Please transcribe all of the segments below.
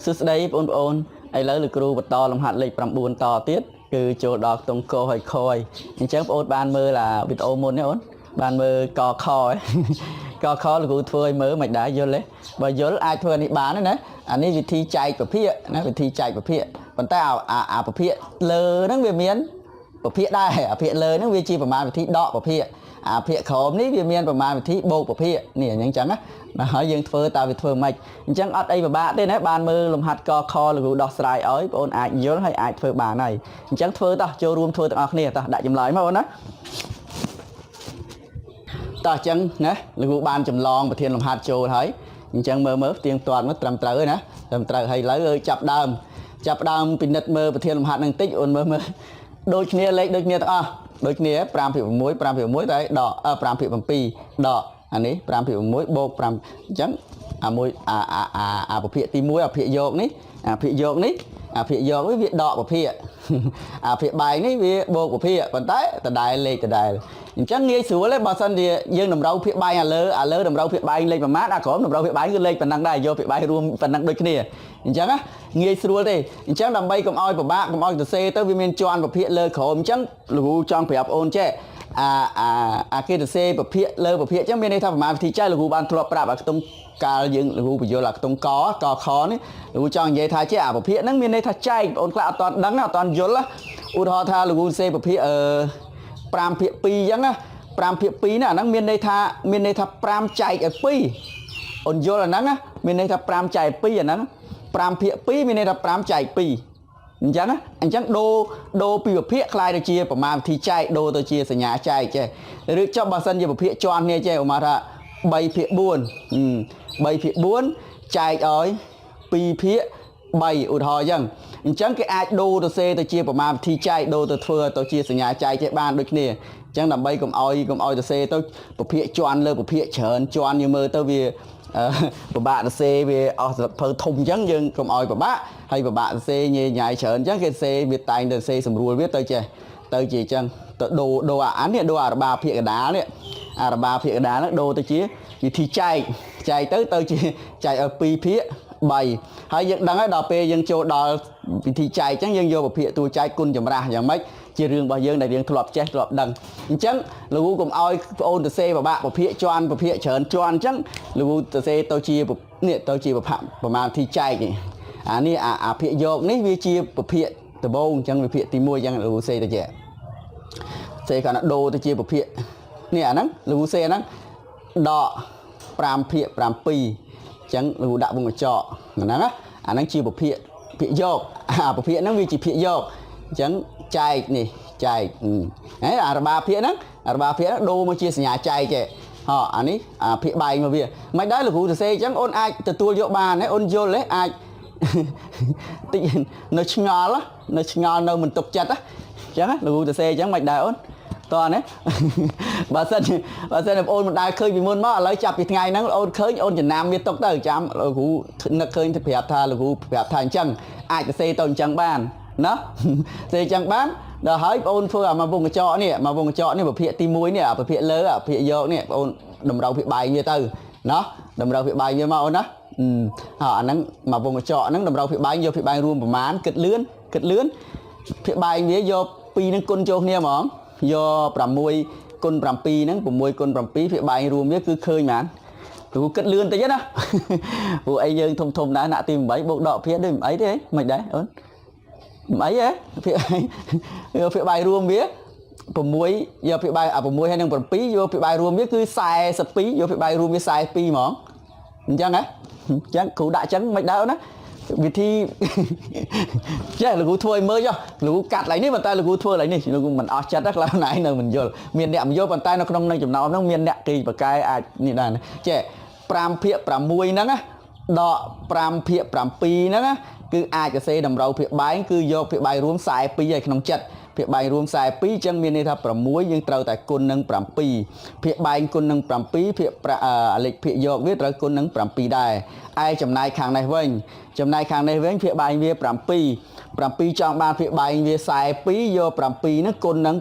សួស្តីបងប្អូនឥឡូវលោកគ្រូបន្តលំហាត់លេខ9តទៀតគឺចូលដល់ខ្ទង់កហើយខយអញ្ចឹងបងប្អូនបានមើលវីដេអូមុននេះអូនបានមើលកខកខលោកគ្រូធ្វើឲ្យមើលមិនដែរយល់ទេបើយល់អាចធ្វើនេះបានណាអានេះវិធីចែកប្រភេទណាវិធីចែកប្រភេទប៉ុន្តែអាប្រភេទលើហ្នឹងវាមានប្រភេទដែរអាប្រភេទលើហ្នឹងវាជាប្រមាណវិធីដកប្រភេទអាភាគក្រោមនេះវាមានប្រមាណវិធីបូកប្រភេទនេះអញ្ចឹងណាហើយយើងធ្វើតើវាធ្វើម៉េចអញ្ចឹងអត់អីពិបាកទេណាបានមើលលំហាត់កខលោកគ្រូដោះស្រាយឲ្យបងប្អូនអាចយល់ហើយអាចធ្វើបានហើយអញ្ចឹងធ្វើតោះចូលរួមធ្វើទាំងអស់គ្នាតោះដាក់ចម្លើយមកបងណាតោះអញ្ចឹងណាលោកគ្រូបានចម្លងប្រធានលំហាត់ចូលហើយអញ្ចឹងមើលផ្ទៀងផ្ទាត់មកត្រឹមត្រូវហើយណាត្រឹមត្រូវហើយឥឡូវចាប់ដើមពិនិត្យមើលប្រធានលំហាត់នឹងតិចអូនមើលដូចគ្នាលេខដូចគ្នាទាំងអស់ដូចគ្នា5/6តែដក5/7ដកអានេះ5/6បូក5អញ្ចឹងអាប្រភេទទី1អាភាគយកនេះអាភាគយកនេះវាដកប្រភេទអាភាគបែងនេះវាបូកប្រភេទប៉ុន្តែដដែលលេខដដែលអញ្ចឹងងាយស្រួលទេបើសិនជាយើងតម្រូវភាគបែងអាលើតម្រូវភាគបែងលេខប្រមាណអាក្រោមតម្រូវភាគបែងគឺលេខប៉ុណ្ណឹងដែរយកភាគបែងរួមប៉ុណ្ណឹងដូចគ្នាអញ្ចឹងងាយស្រួលទេអញ្ចឹងដើម្បីកុំឲ្យពិបាកកុំឲ្យសរសេរទៅវាមានជាន់ប្រភេទលើក្រោមអញ្ចឹងលោកគ្រូចង់ប្រាប់អូនចេះអាគេសរសេរប្រភេទលើប្រភេទអញ្ចឹងមានន័យថាប្រមាណវិធីចែកលោកគ្រូបានធ្លាប់ប្រាប់អាខ្ទង់កាលយើងលោកគ្រូបញ្យល់អាខ្ទង់កខនេះលោកគ្រូចង់និយាយថាចេះអាប្រភេទហ្នឹងមានន័យថាចែកបងខ្លះអត់ទាន់ដឹងអត់ទាន់យល់ឧទាហរណ៍ថាលោកគ្រូសរសេរប្រភេទ5/2អញ្ចឹងណា5/2ណាអាហ្នឹងមានន័យថា5ចែកឲ្យ2អូនយល់អាហ្នឹងណាមានន័យថា5ចែក2អាហ្នឹង5/2មានន័យថា5ចែក2អញ្ចឹងដូរពីប្រភេទខ្លាយទៅជាប្រមាណវិធីចែកដូរទៅជាសញ្ញាចែកចេះឬចុះបើសិនជាប្រភេទជាន់គ្នាចេះឧមាថា3/4 3/4ចែកឲ្យ2/3ឧទាហរណ៍អញ្ចឹងគេអាចដូរទៅសេទៅជាប្រមាណវិធីចែកដូរទៅធ្វើទៅជាសញ្ញាចែកចេះបានដូចគ្នាអញ្ចឹងដើម្បីកុំឲ្យទៅសេទៅប្រភេទជាន់លើប្រភេទច្រើនជាន់យើងមើលទៅវាពិបាកសរសេរវាអស់សភៅធំអញ្ចឹងយើងកុំឲ្យពិបាកហើយពិបាកសរសេរញ៉ៃច្រើនអញ្ចឹងគេសរសេរវាតែងទៅសរសេរស្រួលវាទៅជាអញ្ចឹងទៅដូរអានេះដូរអារបាភាគកដាលនេះអារបាភាគកដាលហ្នឹងដូរទៅជាវិធីចែកទៅជាចែកឲ្យ2/3ហើយយើងដឹងហើយដល់ពេលយើងចូលដល់វិធីចែកអញ្ចឹងយើងយកប្រភេទតួចែកគុណចម្រាស់យ៉ាងម៉េចជារឿងរបស់យើងដែលយើងធ្លាប់ចេះធ្លាប់ដឹងអញ្ចឹងលោកគ្រូកុំឲ្យបងអូនទៅសេពិបាកប្រភេទជាន់ប្រភេទច្រើនជាន់អញ្ចឹងលោកគ្រូទៅសេទៅជានេះទៅជាប្រមាណវិធីចែកនេះអានេះអាភាគយកនេះវាជាប្រភេទដំបូងអញ្ចឹងវាភាគទី1អញ្ចឹងលោកគ្រូសេទៅជាសេគាត់ណាដូរទៅជាប្រភេទនេះអាហ្នឹងលោកគ្រូសេអាហ្នឹងដក5/7អញ្ចឹងលោកគ្រូដាក់វងកញ្ចក់ហ្នឹងណាអាហ្នឹងជាប្រភេទយកប្រភេទហ្នឹងវាជាភាគយកអញ្ចឹងចែកនេះចែកហើយអារបាភាគហ្នឹងដូរមកជាសញ្ញាចែកចេះអានេះអាភាគបែងមកវាមិនដែរលោកគ្រូសរសេរអញ្ចឹងអូនអាចទទួលយកបានហើយអូនយល់ទេអាចតិចនៅឆ្ងល់នៅមិនទុកចិត្តអញ្ចឹងលោកគ្រូសរសេរអញ្ចឹងមិនដែរអូនតោះណាបើសិនបងអូនមិនដែលឃើញពីមុនមកឥឡូវចាប់ពីថ្ងៃហ្នឹងអូនឃើញអូនចំណាំវាទុកទៅចាំលោកគ្រូនឹកឃើញទៅប្រាប់ថាលោកគ្រូប្រាប់ថាអញ្ចឹងអាចសរសេរទៅអញ្ចឹងបានណាសេអញ្ចឹងបានដល់ហើយបងអូនធ្វើអាមកវងកញ្ចក់នេះប្រភេទទី1នេះអាប្រភេទលើអាប្រភេទយកនេះបងអូនតម្រូវភាគបែងវាទៅណាតម្រូវភាគបែងវាមកអូនណាអាហ្នឹងមកវងកញ្ចក់ហ្នឹងតម្រូវភាគបែងយកភាគបែងរួមប្រមាណគិតលឿនភាគបែងវាយក2នឹងគុណចូលគ្នាហ្មងយក6គុណ7ហ្នឹង6គុណ7ភាគបែងរួមវាគឺឃើញហ្មងគ្រូគិតលឿនតិចណាព្រោះអីយើងធំដែរណាក់ទី8បូកដកភាគដូចមិនអីទេមិនដែរអូនមិនអីទេភាគបែងរួមវា6យកភាគបែង6ហើយនឹង7យកភាគបែងរួមវាគឺ42យកភាគបែងរួមវា42ហ្មងអញ្ចឹងហ៎អញ្ចឹងគ្រូដាក់អញ្ចឹងមិនដែរណាវិធីចេះលោកគ្រូធ្វើឲ្យមើលចុះលោកគ្រូកាត់ឡើងនេះប៉ុន្តែលោកគ្រូធ្វើឡើងនេះលោកគ្រូមិនអស់ចិត្តខ្លះណៃនៅមិនយល់មានអ្នកមិនយល់ប៉ុន្តែនៅក្នុងនឹងចំណោមហ្នឹងមានអ្នកគេបកកែអាចនេះដែរចេះ5/6ហ្នឹងណាដក5/7ហ្នឹងណាគឺអាចសរសេរតម្រូវភាគបែងគឺយកភាគបែងរួម42ឲ្យក្នុងចិត្តភាគបែងរួម42អញ្ចឹងមានន័យថា6យើងត្រូវតែគុណនឹង7ភាគបែងគុណនឹង7ភាគលេខភាគយកវាត្រូវគុណនឹង7ដែរឯចំណែកខាងនេះវិញភាគបែងវា7ចង់បានភាគបែងវា42យក7ហ្នឹងគុណនឹង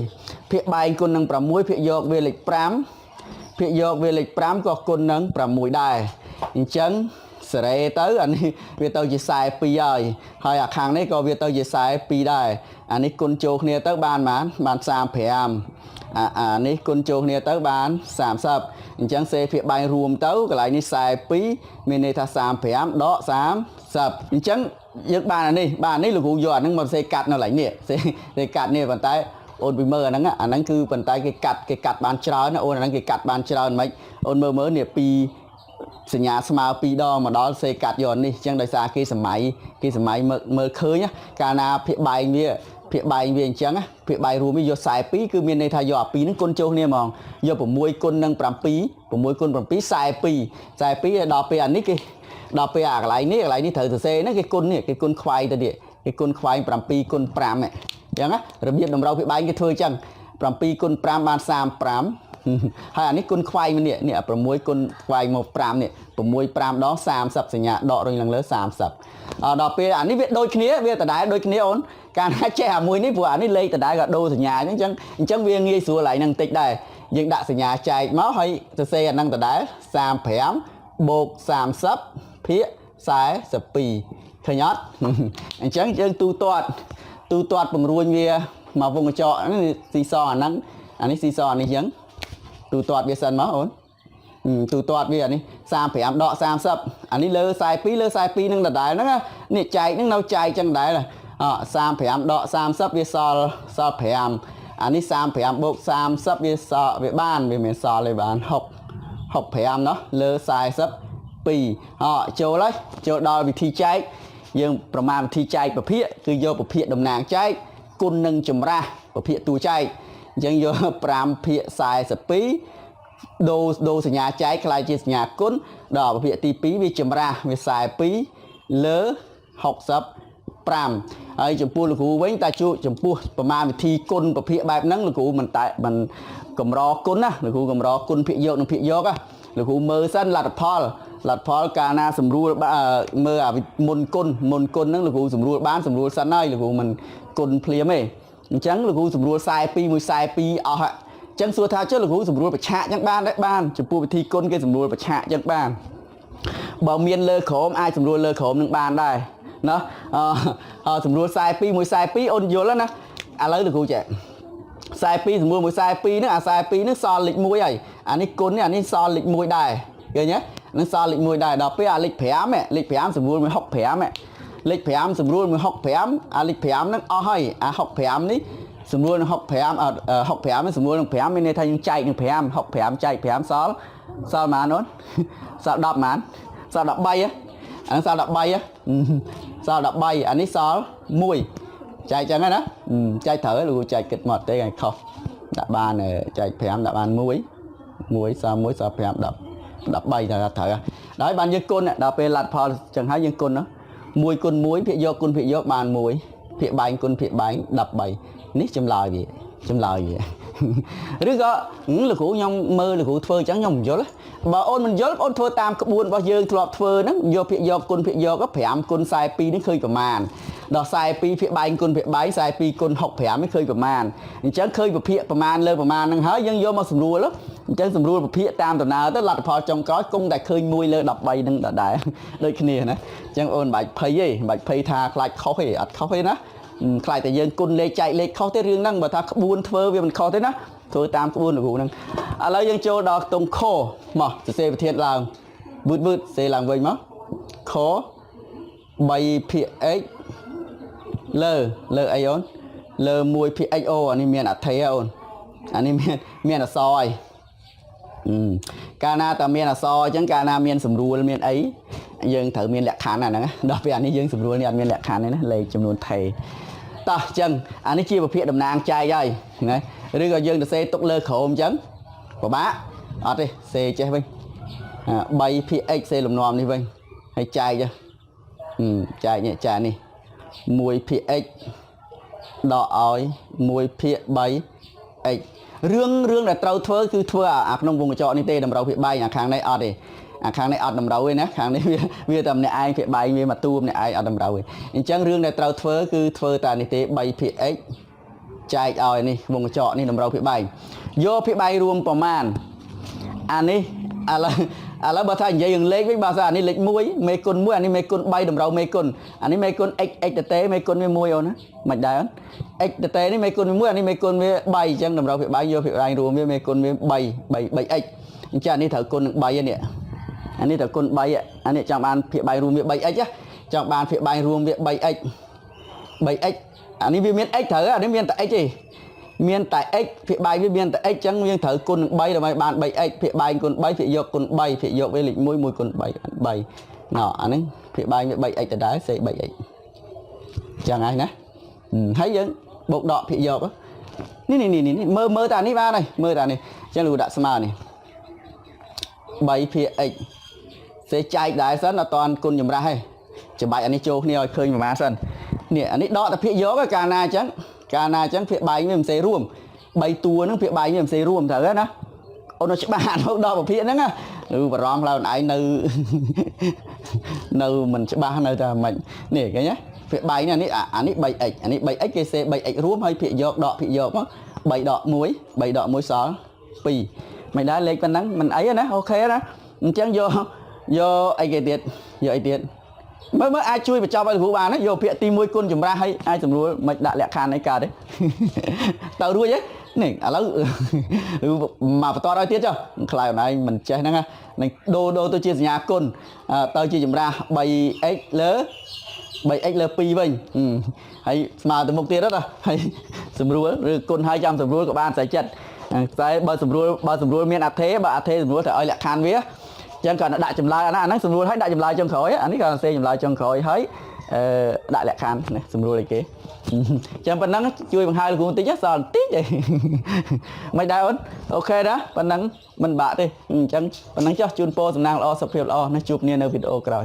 6ភាគបែងគុណនឹង6ភាគយកវាលេខ5ក៏គុណនឹង6ដែរអញ្ចឹង សេរីទៅអានេះវាទៅជា42ហើយអាខាងនេះក៏វាទៅជា42ដែរអានេះគុណចូលគ្នាទៅបាន35អានេះគុណចូលគ្នាទៅបាន30អញ្ចឹងសេភាគបែងរួមទៅកន្លែងនេះ42មានន័យថា35ដក30អញ្ចឹងយើងបានអានេះលោកគ្រូយកអាហ្នឹងមកសេកាត់នៅកន្លែងនេះសេកាត់នេះប៉ុន្តែអូនពីមើលអាហ្នឹងគឺប៉ុន្តែគេកាត់បានច្រើនណាអូនអាហ្នឹងគេកាត់បានច្រើនមិនអូនមើលនេះពីសញ្ញាស្មើ2ដងមកដល់សេកាត់យកនេះអញ្ចឹងដោយសារគេសម័យមើលឃើញកាលណាភាគបែងវាអញ្ចឹងភាគបែងរួមវាយក42គឺមានន័យថាយកអា2ហ្នឹងគុណចូលគ្នាហ្មងយក6គុណនឹង7 6គុណ7 42ដល់ពេលអានេះគេដល់ពេលអាកន្លែងនេះត្រូវសរសេរហ្នឹងគេគុណខ្វាយទៅទៀតគេគុណខ្វាយ7គុណ5ហ្នឹងអញ្ចឹងរបៀបតម្រូវភាគបែងគេធ្វើអញ្ចឹង7គុណ5បាន35ហើយអានេះគុណខ្វាយនេះ6គុណខ្វាយមក5នេះ6 5ដង30សញ្ញាដករុញឡើងលើ30ដល់ពេលអានេះវាដូចគ្នាវាដដែលដូចគ្នាអូនការណាចេះអាមួយនេះព្រោះអានេះលេខដដែលក៏ដូរសញ្ញាអញ្ចឹងវាងាយស្រួលឡើងនឹងតិចដែរយើងដាក់សញ្ញាចែកមកហើយសរសេរអាហ្នឹងដដែល35បូក30ភាគ42ឃើញអត់អញ្ចឹងយើងទូទាត់បង្រួញវាមកវងកញ្ចក់នេះស៊ីសអាហ្នឹងអានេះស៊ីសអានេះអញ្ចឹងទូទាត់វាសិនមកអូនទូទាត់វាអានេះ35ដក30អានេះលើ42នឹងដដែលហ្នឹងនេះចែកហ្នឹងនៅចែកចឹងដែរ35ដក30វាសល់5អានេះ35បូក30វាបានវាមានសល់ទេបាន65ណោះលើ42ចូលដល់វិធីចែកយើងប្រមាណវិធីចែកប្រភេទគឺយកប្រភេទតំណាងចែកគុណនឹងចម្រាស់ប្រភេទតួចែកអញ្ចឹងយក5ភាគ42ដូរសញ្ញាចែកខ្លាយជាសញ្ញាគុណដល់ប្រភេទទី2វាចម្រាស់វា42លើ65ហើយចំពោះលោកគ្រូវិញតែជួចំពោះប្រមាណវិធីគុណប្រភេទបែបហ្នឹងលោកគ្រូមិនកម្រគុណណាលោកគ្រូកម្រគុណភាគយកនិងភាគយកលោកគ្រូមើលសិនលទ្ធផលកាលណាសម្រួលមើលអាមុនគុណហ្នឹងលោកគ្រូសម្រួលសិនហើយលោកគ្រូមិនគុណភ្លាមទេអញ្ចឹងលោកគ្រូសម្រួល42មួយ42អស់អញ្ចឹងសួរថាចុះលោកគ្រូសម្រួលប្រឆាកអញ្ចឹងបានចំពោះវិធីគុណគេសម្រួលប្រឆាកអញ្ចឹងបានបើមានលើក្រោមអាចសម្រួលលើក្រោមនឹងបានដែរណាសម្រួល42មួយ42អូនយល់ណាឥឡូវលោកគ្រូចេះ42សម្រួលមួយ42ហ្នឹងអា42ហ្នឹងសល់លេខ1ហើយអានេះគុណនេះអានេះសល់លេខ1ដែរឃើញទេនឹងសល់លេខ1ដែរដល់ពេលអាលេខ5សម្រួលមួយ65លេខ5សម្រួលមួយ65អាលេខ5ហ្នឹងអស់ហើយអា65នេះសម្រួលនឹង65នេះសម្រួលនឹង5មានន័យថាយើងចែកនឹង5 65ចែក5សល់ប៉ុន្មានអូនសល់10ប៉ុន្មានសល់13អាសល់13សល់13អានេះសល់1ចែកចឹងណាចែកត្រូវលោកចែកគិតមកទេឲ្យខុសដាក់បានចែក5ដាក់បាន1សល់5 10 13ត្រូវដល់បានយើងគុណដល់ពេលលទ្ធផលចឹងហើយយើងគុណ1គុណ1ភាគយកគុណភាគយកបាន1ភាគបែងគុណភាគបែង13នេះចម្លើយវាឬក៏លោកគ្រូខ្ញុំមើលលោកគ្រូធ្វើអញ្ចឹងខ្ញុំមិនយល់បើអូនមិនយល់អូនធ្វើតាមក្បួនរបស់យើងធ្លាប់ធ្វើហ្នឹងយកភាគយកគុណភាគយក5គុណ42នេះឃើញប្រមាណដល់42ភាគបែងគុណភាគបែង42គុណ65នេះឃើញប្រមាណអញ្ចឹងឃើញប្រភេទប្រមាណលើប្រមាណហ្នឹងហើយយើងយកមកសម្រួលអញ្ចឹងសម្រួលប្រភេទតាមដំណើរទៅលទ្ធផលចុងក្រោយគង់តែឃើញ1លើ13ហ្នឹងដដែលដូចគ្នាណាអញ្ចឹងអូនមិនបាច់ភ័យទេមិនបាច់ភ័យថាខ្លាចខុសទេអត់ខុសទេណាខ្លាចតែយើងគុណលេខចែកលេខខុសទេរឿងហ្នឹងបើថាក្បួនធ្វើវាមិនខុសទេណាធ្វើតាមក្បួនលោកគ្រូហ្នឹងឥឡូវយើងចូលដល់ខ្ទង់ខមកសរសេរប្រធានឡើងវឺតសេឡើងវិញមកខ3ភាគ x លើអីអូនលើ1ភាគ x អូអានេះមានអថេអូនអានេះមានអក្សរហើយកាលណាតែមានអក្សរអញ្ចឹងកាលណាមានសម្រួលមានអីយើងត្រូវមានលក្ខខណ្ឌអាហ្នឹងដល់ពេលអានេះយើងសម្រួលនេះអត់មានលក្ខខណ្ឌទេណាលេខចំនួនថេតោះអញ្ចឹងអានេះជាប្រភេទតំណាងចែកហើយណាឬក៏យើងទៅសេទុកលើក្រោមអញ្ចឹងពិបាកអត់ទេសេចេះវិញ3ភាគ x សេលំនាំនេះវិញហើយចែកចែកនេះចានេះ1ភាគ x ដកឲ្យ1ភាគ 3x រឿងដែលត្រូវធ្វើគឺធ្វើអាក្នុងវងកញ្ចក់នេះទេតម្រូវភាគបែងអាខាងនេះអត់ទេអាខាងនេះអត់តម្រូវទេណាខាងនេះវាតែម្នាក់ឯងភាគបែងវាមកតួម្នាក់ឯងអត់តម្រូវទេអញ្ចឹងរឿងដែលត្រូវធ្វើគឺធ្វើតែនេះទេ3ភាគ x ចែកឲ្យនេះវងកញ្ចក់នេះតម្រូវភាគបែងយកភាគបែងរួមប្រមាណអានេះឥ ឥឡូវបើថានិយាយរឿងលេខវិញបើថាអានេះលេខ1មេគុណ1អានេះមេគុណ3តម្រូវមេគុណអានេះមេគុណ x តេមេគុណវា1អូនណាមិនដែរអូន x តេនេះមេគុណវា1អានេះមេគុណវា3អញ្ចឹងតម្រូវភាគបែងយកភាគបែងរួមវាមេគុណវា3x អញ្ចឹងអានេះត្រូវគុណនឹង3នេះអានេះត្រូវគុណ3អានេះចង់បានភាគបែងរួមវា 3x ចង់បានភាគបែងរួមវា 3x អានេះវាមាន x ត្រូវអានេះមានតែ x ទេមានតែ x ភាគបែងវាមានតែ x អញ្ចឹងយើងត្រូវគុណនឹង3ដើម្បីបាន 3x ភាគបែងគុណ3ភាគយកគុណ3ភាគយកវាលេខ1 1គុណ3 3ណ៎អានេះភាគបែងវា 3x ដដែលសេ 3x ចឹងហើយណាហើយយើងបូកដកភាគយកនេះមើលតានេះបានហើយមើលតានេះអញ្ចឹងលោកដាក់ស្មើនេះ3ភាគ x សេចែកដែរសិនអត់តាន់គុណចម្រាស់ទេចំបាច់អានេះចូលគ្នាឲ្យឃើញប្រមាណសិននេះអានេះដកតែភាគយកកាលណាអញ្ចឹងភាគបែងវាមិនសេរួម3តួហ្នឹងភាគបែងវាមិនសេរួមត្រូវណាអូនច្បាស់មកដល់ប្រភេទហ្នឹងណាឬបារម្ភឡើយឯងនៅមិនច្បាស់នៅតែមិននេះឃើញទេភាគបែងនេះអានេះ 3x អានេះ 3x គេសេ 3x រួមហើយភាគយកដកភាគយកមក3ដក1សល់2មិនដែរលេខប៉ុណ្ណឹងមិនអីណាអូខេណាអញ្ចឹងយកអីគេទៀតយកអីទៀតមើលអាចជួយបញ្ចប់ឲ្យគ្រូបានណាយកភាគទី1គុណចម្រាស់ឲ្យអាចស្រួលមិនដាក់លក្ខខណ្ឌអីកើតទេទៅរួចទេនេះឥឡូវមកបន្តឲ្យទៀតចុះខ្លាយអូនឯងមិនចេះហ្នឹងណាដូរទៅជាសញ្ញាគុណទៅជាចម្រាស់ 3x លើ 2វិញហើយស្មើទៅមុខទៀតណាហើយស្រួលឬគុណហើយចាំស្រួលក៏បានស្អីចិត្តតែបើស្រួលមានអថេបើអថេស្រួលទៅឲ្យលក្ខខណ្ឌវាចឹងគាត់ដាក់ចម្លើយអាហ្នឹងស្រួលហើយដាក់ចម្លើយចុងក្រោយអានេះគាត់សេចម្លើយចុងក្រោយហើយដាក់លក្ខខណ្ឌនេះស្រួលអីគេចឹងប៉ុណ្ណឹងជួយបង្ហើលោកគ្រូបន្តិចសល់បន្តិចឯងមិនដែរអូនអូខេណាប៉ុណ្ណឹងមិនបាក់ទេអញ្ចឹងប៉ុណ្ណឹងចុះជូនពរសំណាងល្អសុខភាពល្អណាជួបគ្នានៅវីដេអូក្រោយ